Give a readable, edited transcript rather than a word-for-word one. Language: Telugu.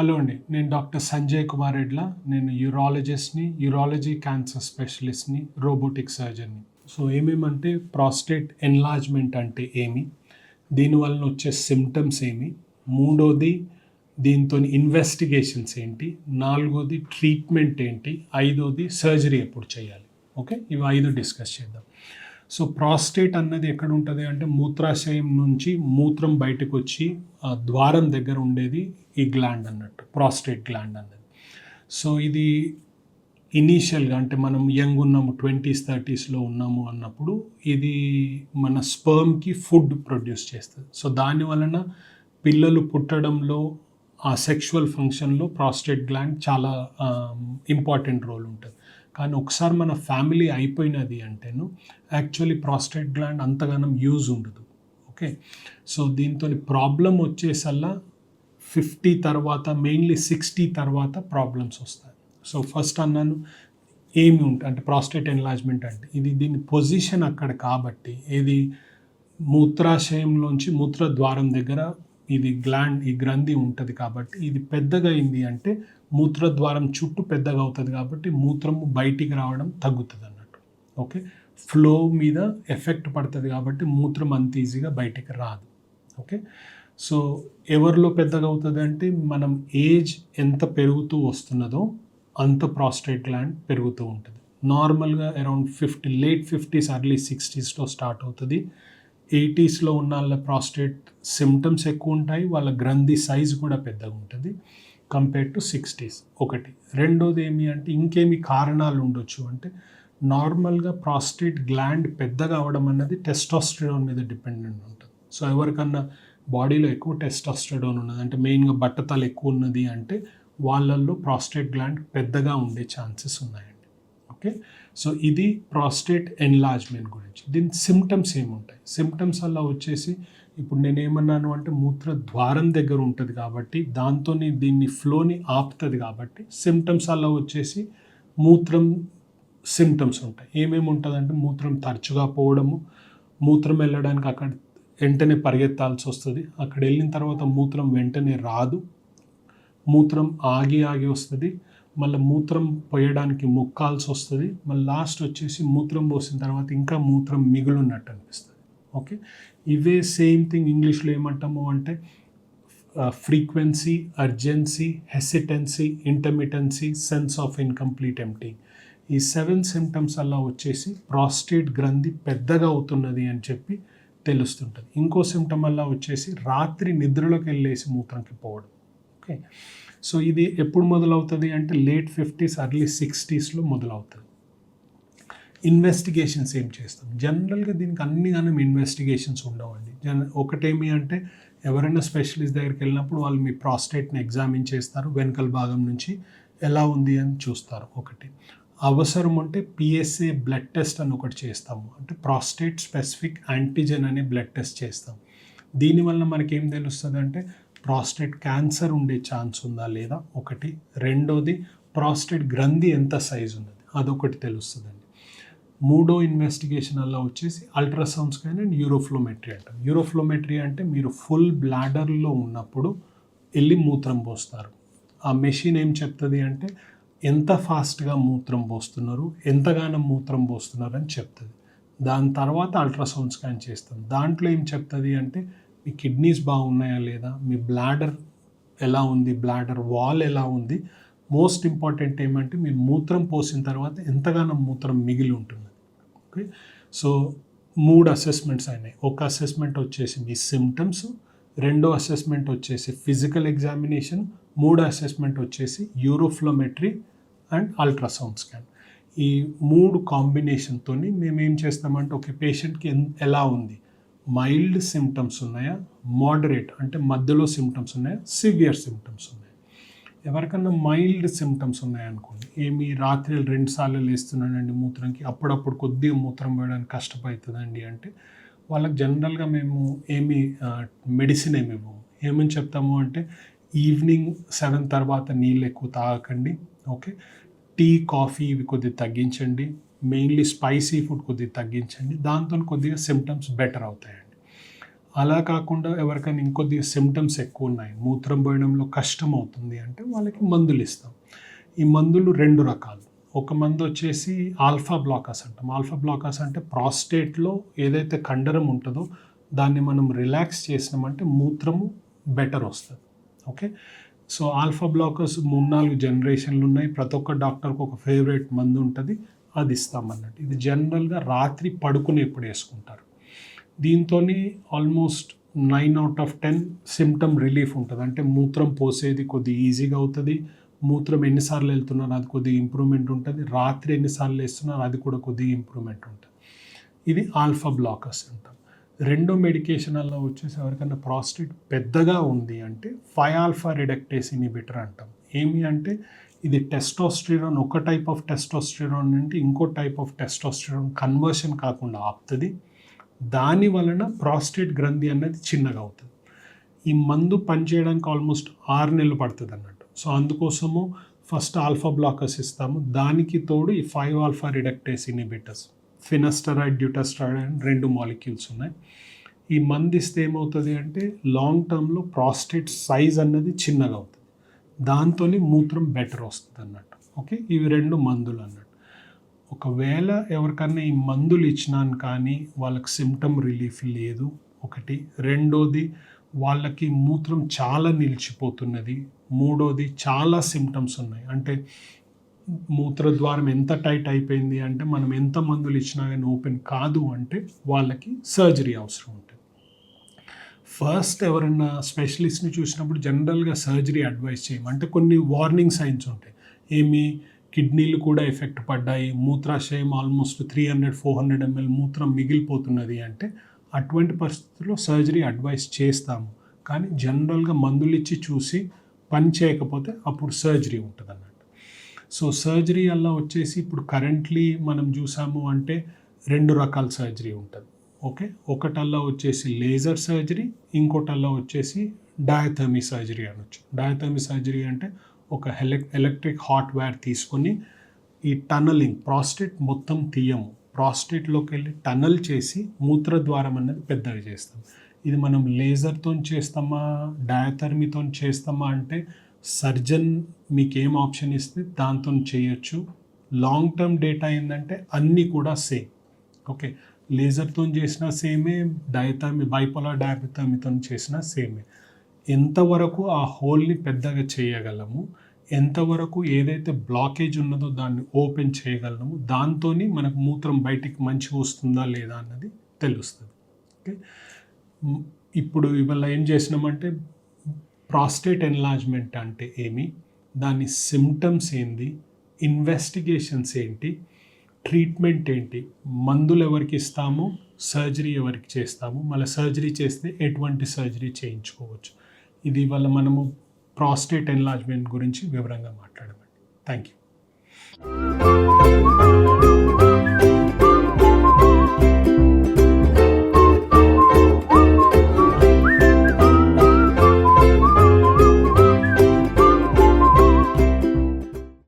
హలో అండి. నేను డాక్టర్ సంజయ్ కుమార్ ఎడ్ల. నేను యూరాలజిస్ట్‌ని, యూరాలజీ క్యాన్సర్ స్పెషలిస్ట్‌ని, రోబోటిక్ సర్జన్‌ని. సో ఏమేమంటే ప్రాస్టేట్ ఎన్లార్జ్‌మెంట్ అంటే ఏమి? దీనివలన వచ్చే సిమ్టమ్స్ ఏమి? మూడోది దీంతోని ఇన్వెస్టిగేషన్స్ ఏంటి? నాలుగోది ట్రీట్మెంట్ ఏంటి? ఐదోది సర్జరీ ఎప్పుడు చేయాలి? ఓకే. ఇవి 5 డిస్కస్ చేద్దాం. సో ప్రాస్టేట్ అన్నది ఎక్కడ ఉంటుంది అంటే మూత్రాశయం నుంచి మూత్రం బయటకు వచ్చి ద్వారం దగ్గర ఉండేది ఈ గ్లాండ్ అన్నట్టు, ప్రాస్టేట్ గ్లాండ్ అన్నది. సో ఇది ఇనీషియల్గా అంటే మనం యంగ్ ఉన్నాము, 20s 30sలో ఉన్నాము అన్నప్పుడు ఇది మన స్పర్మ్కి ఫుడ్ ప్రొడ్యూస్ చేస్తుంది. సో దాని వలన పిల్లలు పుట్టడంలో ఆ సెక్షువల్ ఫంక్షన్లో ప్రాస్టేట్ గ్లాండ్ చాలా ఇంపార్టెంట్ రోల్ ఉంటుంది. కానీ ఒకసారి మన ఫ్యామిలీ అయిపోయినది అంటేను యాక్చువల్లీ ప్రాస్టేట్ గ్లాండ్ అంతగానం యూజ్ ఉండదు. ఓకే. సో దీంతో ప్రాబ్లం వచ్చేసల్లా 50 తర్వాత, మెయిన్లీ 60 తర్వాత ప్రాబ్లమ్స్ వస్తాయి. సో ఫస్ట్ అన్నాను ఏమి ఉంటుంది అంటే ప్రాస్టేట్ ఎన్లార్జ్మెంట్ అంటే దీని పొజిషన్ అక్కడ కాబట్టి ఇది మూత్రాశయంలోంచి మూత్రద్వారం దగ్గర ఈ గ్రంథి ఉంటుంది కాబట్టి ఇది పెద్దగా అయింది అంటే మూత్రద్వారం చుట్టూ పెద్దగా అవుతుంది కాబట్టి మూత్రము బయటికి రావడం తగ్గుతుంది అన్నట్టు. ఓకే. ఫ్లో మీద ఎఫెక్ట్ పడుతుంది కాబట్టి మూత్రం అంత ఈజీగా బయటికి రాదు. ఓకే. సో ఎవరిలో పెద్దగా అవుతుంది అంటే మనం ఏజ్ ఎంత పెరుగుతూ వస్తున్నదో అంత ప్రాస్టేట్ గ్లాండ్ పెరుగుతూ ఉంటుంది. నార్మల్గా అరౌండ్ లేట్ 50s ఎర్లీ 60sలో స్టార్ట్ అవుతుంది. 80sలో ఉన్న వాళ్ళ ప్రాస్టేట్ సిమ్టమ్స్ ఎక్కువ ఉంటాయి, వాళ్ళ గ్రంథి సైజు కూడా పెద్దగా ఉంటుంది కంపేర్ టు 60s. ఒకటి. రెండోది ఏమి అంటే ఇంకేమి కారణాలు ఉండొచ్చు అంటే నార్మల్గా ప్రాస్టేట్ గ్లాండ్ పెద్దగా అవడం అన్నది టెస్టోస్టెరాన్ మీద డిపెండెంట్ ఉంటుంది. సో ఎవరికన్నా బాడీలో ఎక్కువ టెస్టోస్టెరాన్ ఉన్నది అంటే మెయిన్గా బట్టతలు ఎక్కువ ఉన్నది అంటే వాళ్ళల్లో ప్రాస్టేట్ గ్లాండ్ పెద్దగా ఉండే ఛాన్సెస్ ఉన్నాయండి. ఓకే. సో ఇది ప్రాస్టేట్ ఎన్లార్జ్మెంట్ గురించి. దీని సిమ్టమ్స్ ఏముంటాయి? సిమ్టమ్స్ అలా వచ్చేసి ఇప్పుడు నేనేమన్నాను అంటే మూత్ర ద్వారం దగ్గర ఉంటుంది కాబట్టి దాంతో దీన్ని ఫ్లోని ఆపుతుంది కాబట్టి సిమ్టమ్స్ అలా వచ్చేసి మూత్రం సిమ్టమ్స్ ఉంటాయి. ఏమేమి ఉంటుందంటే మూత్రం తరచుగా పోవడము, మూత్రం వెళ్ళడానికి అక్కడ వెంటనే పరిగెత్తాల్సి వస్తుంది, అక్కడ వెళ్ళిన తర్వాత మూత్రం వెంటనే రాదు, మూత్రం ఆగి వస్తుంది, మళ్ళీ మూత్రం పోయడానికి మొక్కాల్సి వస్తుంది, మళ్ళీ లాస్ట్ వచ్చేసి మూత్రం పోసిన తర్వాత ఇంకా మూత్రం మిగులున్నట్టు అనిపిస్తుంది. ఓకే. ఇవే సేమ్ థింగ్ ఇంగ్లీష్లో ఏమంటాము అంటే frequency, urgency, hesitancy, intermittency, sense of incomplete empty. ఈ 7 సిమ్టమ్స్ అలా వచ్చేసి ప్రాస్టేట్ గ్రంథి పెద్దగా అవుతున్నది అని చెప్పి తెలుస్తుంటుంది. ఇంకో సిమ్టమ్ అలా వచ్చేసి రాత్రి నిద్రలోకి వెళ్ళేసి మూత్రంకి పోవడం. ఓకే. సో ఇది ఎప్పుడు మొదలవుతుంది అంటే లేట్ 50s ఎర్లీ 60sలో మొదలవుతుంది. ఇన్వెస్టిగేషన్స్ ఏం చేస్తాం? జనరల్గా దీనికి అన్నిగానం ఇన్వెస్టిగేషన్స్ ఉండవండి. ఒకటేమి అంటే ఎవరైనా స్పెషలిస్ట్ దగ్గరికి వెళ్ళినప్పుడు వాళ్ళు మీ ప్రాస్టేట్ని ఎగ్జామిన్ చేస్తారు, వెనకల భాగం నుంచి ఎలా ఉంది అని చూస్తారు. ఒకటి. అవసరం ఉంటే పిఎస్ఏ బ్లడ్ టెస్ట్ అని ఒకటి చేస్తాము, అంటే ప్రాస్టేట్ స్పెసిఫిక్ యాంటీజెన్ అనే బ్లడ్ టెస్ట్ చేస్తాం. దీనివల్ల మనకేం తెలుస్తుంది అంటే ప్రాస్టేట్ క్యాన్సర్ ఉండే ఛాన్స్ ఉందా లేదా ఒకటి. రెండోది ప్రాస్టేట్ గ్రంథి ఎంత సైజు ఉన్నది అదొకటి తెలుస్తుందండి. మూడో ఇన్వెస్టిగేషన్ అలా వచ్చేసి అల్ట్రాసౌండ్ స్కాన్ అండ్ యూరోఫ్లోమెట్రీ అంటాం. యూరోఫ్లోమెట్రీ అంటే మీరు ఫుల్ బ్లాడర్లో ఉన్నప్పుడు వెళ్ళి మూత్రం పోస్తారు. ఆ మెషిన్ ఏం చెప్తుంది అంటే ఎంత ఫాస్ట్గా మూత్రం పోస్తున్నారు, ఎంతగానో మూత్రం పోస్తున్నారు అని చెప్తుంది. దాని తర్వాత అల్ట్రాసౌండ్ స్కాన్ చేస్తాం. దాంట్లో ఏం చెప్తుంది అంటే మీ కిడ్నీస్ బాగున్నాయా లేదా, మీ బ్లాడర్ ఎలా ఉంది, బ్లాడర్ వాల్ ఎలా ఉంది, మోస్ట్ ఇంపార్టెంట్ ఏమంటే మీ మూత్రం పోసిన తర్వాత ఎంతగానో మూత్రం మిగిలి ఉంటుంది. ఓకే. సో 3 అసెస్మెంట్స్ అయినాయి. ఒక అసెస్మెంట్ వచ్చేసి మీ సిమ్టమ్స్, రెండో అసెస్మెంట్ వచ్చేసి ఫిజికల్ ఎగ్జామినేషన్, మూడో అసెస్మెంట్ వచ్చేసి యూరోఫ్లోమెట్రీ అండ్ అల్ట్రాసౌండ్ స్కాన్. ఈ 3 కాంబినేషన్తో మేమేం చేస్తామంటే ఒక పేషెంట్కి ఎలా ఉంది, మైల్డ్ సిమ్టమ్స్ ఉన్నాయా, మోడరేట్ అంటే మధ్యలో సిమ్టమ్స్ ఉన్నాయా, సివియర్ సిమ్టమ్స్ ఉన్నాయా. ఎవరికన్నా మైల్డ్ సిమ్టమ్స్ ఉన్నాయనుకోండి, ఏమి రాత్రి 2 సార్లు లేస్తున్నానండి మూత్రంకి, అప్పుడప్పుడు కొద్దిగా మూత్రం పోయడానికి కష్టమవుతుందండి అంటే వాళ్ళకి జనరల్గా మేము మెడిసిన్ ఏమి ఇవ్వము. ఏమని చెప్తాము అంటే ఈవినింగ్ 7 తర్వాత నీళ్ళు ఎక్కువ తాగకండి. ఓకే. టీ, కాఫీ ఇవి కొద్దిగా తగ్గించండి, మెయిన్లీ స్పైసీ ఫుడ్ కొద్దిగా తగ్గించండి, దాంతో కొద్దిగా సిమ్టమ్స్ బెటర్ అవుతాయండి. అలా కాకుండా ఎవరికైనా ఇంకొద్దిగా సిమ్టమ్స్ ఎక్కువ ఉన్నాయి, మూత్రం పోయడంలో కష్టం అవుతుంది అంటే వాళ్ళకి మందులు ఇస్తాం. ఈ మందులు 2 రకాలు. ఒక మందు వచ్చేసి ఆల్ఫా బ్లాకర్స్ అంటాం. ఆల్ఫా బ్లాకర్స్ అంటే ప్రాస్టేట్లో ఏదైతే కండరం ఉంటుందో దాన్ని మనం రిలాక్స్ చేసినామంటే మూత్రము బెటర్ వస్తుంది. ఓకే, సో ఆల్ఫా బ్లాకర్స్ 3-4 జనరేషన్లు ఉన్నాయి. ప్రతి ఒక్క డాక్టర్కి ఒక ఫేవరెట్ మందు ఉంటుంది, అది ఇస్తామన్నట్టు. ఇది జనరల్గా రాత్రి పడుకునేప్పుడు వేసుకుంటారు. దీంతో ఆల్మోస్ట్ 9/10 సిమ్టమ్ రిలీఫ్ ఉంటుంది. అంటే మూత్రం పోసేది కొద్దిగా ఈజీగా అవుతుంది, మూత్రం ఎన్నిసార్లు వెళ్తున్నారు అది కొద్దిగా ఇంప్రూవ్మెంట్ ఉంటుంది, రాత్రి ఎన్నిసార్లు వేస్తున్నారు అది కూడా కొద్దిగా ఇంప్రూవ్మెంట్ ఉంటుంది. ఇది ఆల్ఫా బ్లాకర్స్ అంటాం. రెండో మెడికేషన్ అలా వచ్చేసి ఎవరికైనా ప్రాస్టేట్ పెద్దగా ఉంది అంటే 5-ఆల్ఫా రిడక్టేస్ ఇన్హిబిటర్ అంటాం. ఏమి అంటే ఇది టెస్టోస్టెరాన్, ఒక టైప్ ఆఫ్ టెస్టోస్టెరాన్ నుండి ఇంకో టైప్ ఆఫ్ టెస్టోస్టెరాన్ కన్వర్షన్ కాకుండా ఆపుతుంది. దాని వలన ప్రాస్టేట్ గ్రంథి అనేది చిన్నగా అవుతుంది. ఈ మందు పనిచేయడానికి ఆల్మోస్ట్ 6 నెలలు పడుతుంది అన్నట్టు. సో అందుకోసము ఫస్ట్ ఆల్ఫా బ్లాకర్స్ ఇస్తాము, దానికి తోడు ఈ 5-ఆల్ఫా రిడక్టేస్ ఇన్హిబిటర్స్, ఫినస్టెరాయిడ్, డ్యూటాస్టెరాయిడ్ అని 2 మాలిక్యూల్స్ ఉన్నాయి. ఈ మందు ఇస్తే ఏమవుతుంది అంటే లాంగ్ టర్మ్లో ప్రాస్టేట్ సైజ్ అన్నది చిన్నగా అవుతుంది, దాంతో మూత్రం బెటర్ వస్తుంది అన్నట్టు. ఓకే, ఇవి 2 మందులు అన్నట్టు. ఒకవేళ ఎవరికన్నా ఈ మందులు ఇచ్చినాను కానీ వాళ్ళకి సిమ్టమ్ రిలీఫ్ లేదు ఒకటి, రెండోది వాళ్ళకి మూత్రం చాలా నిలిచిపోతున్నది, మూడోది చాలా సిమ్టమ్స్ ఉన్నాయి. అంటే మూత్రద్వారం ఎంత టైట్ అయిపోయింది అంటే మనం ఎంత మందులు ఇచ్చినా కానీ ఓపెన్ కాదు అంటే వాళ్ళకి సర్జరీ అవసరం ఉంటుంది. ఫస్ట్ ఎవరైనా స్పెషలిస్ట్ని చూసినప్పుడు జనరల్గా సర్జరీ అడ్వైస్ చేయము. అంటే కొన్ని వార్నింగ్ సైన్స్ ఉంటాయి, ఏమి కిడ్నీలు కూడా ఎఫెక్ట్ పడ్డాయి, మూత్రాశయం ఆల్మోస్ట్ 300-400 ml మూత్రం మిగిలిపోతున్నది అంటే అటువంటి పరిస్థితుల్లో సర్జరీ అడ్వైస్ చేస్తాము. కానీ జనరల్గా మందులు ఇచ్చి చూసి పని చేయకపోతే అప్పుడు సర్జరీ ఉంటుంది అన్నట్టు. సో సర్జరీ అలా వచ్చేసి ఇప్పుడు కరెంట్లీ మనం చూసాము అంటే 2 రకాల సర్జరీ ఉంటుంది. ఓకే, ఒకటల్లా వచ్చేసి లేజర్ సర్జరీ, ఇంకోటల్లా వచ్చేసి డయాథర్మీ సర్జరీ అనొచ్చు. డయాథర్మీ సర్జరీ అంటే ఒక ఎలక్ట్రిక్ హాట్ వైర్ తీసుకొని ఈ టనలింగ్, ప్రాస్టేట్ మొత్తం తీయము, ప్రాస్టేట్లోకి వెళ్ళి టనల్ చేసి మూత్రద్వారం అనేది పెద్దగా చేస్తాం. ఇది మనం లేజర్తో చేస్తామా డయాథర్మీతో చేస్తామా అంటే సర్జన్ మీకు ఏం ఆప్షన్ ఇస్తే దాంతో చేయొచ్చు. లాంగ్ టర్మ్ డేటా ఏంటంటే అన్నీ కూడా సేమ్. ఓకే, లేజర్తో చేసినా సేమే, డయాథర్మీ బైపోలార్ డయాథర్మీతో చేసినా సేమే. ఎంతవరకు ఆ హోల్ని పెద్దగా చేయగలము, ఎంతవరకు ఏదైతే బ్లాకేజ్ ఉన్నదో దాన్ని ఓపెన్ చేయగలము, దాంతో మనకు మూత్రం బయటికి మంచిగా వస్తుందా లేదా అన్నది తెలుస్తుంది. ఓకే, ఇప్పుడు ఇవాళ ఏం చేసినామంటే ప్రాస్టేట్ ఎన్లార్జ్మెంట్ అంటే ఏమి, దాని సిమ్టమ్స్ ఏంది, ఇన్వెస్టిగేషన్స్ ఏంటి, ట్రీట్మెంట్ ఏంటి, మందులు ఎవరికి ఇస్తాము, సర్జరీ ఎవరికి చేస్తాము, మళ్ళీ సర్జరీ చేస్తే ఎటువంటి సర్జరీ చేయించుకోవచ్చు, ఇది ఇవాళ మనము ప్రాస్టేట్ ఎన్లార్జ్మెంట్ గురించి వివరంగా మాట్లాడమండి. Thank you.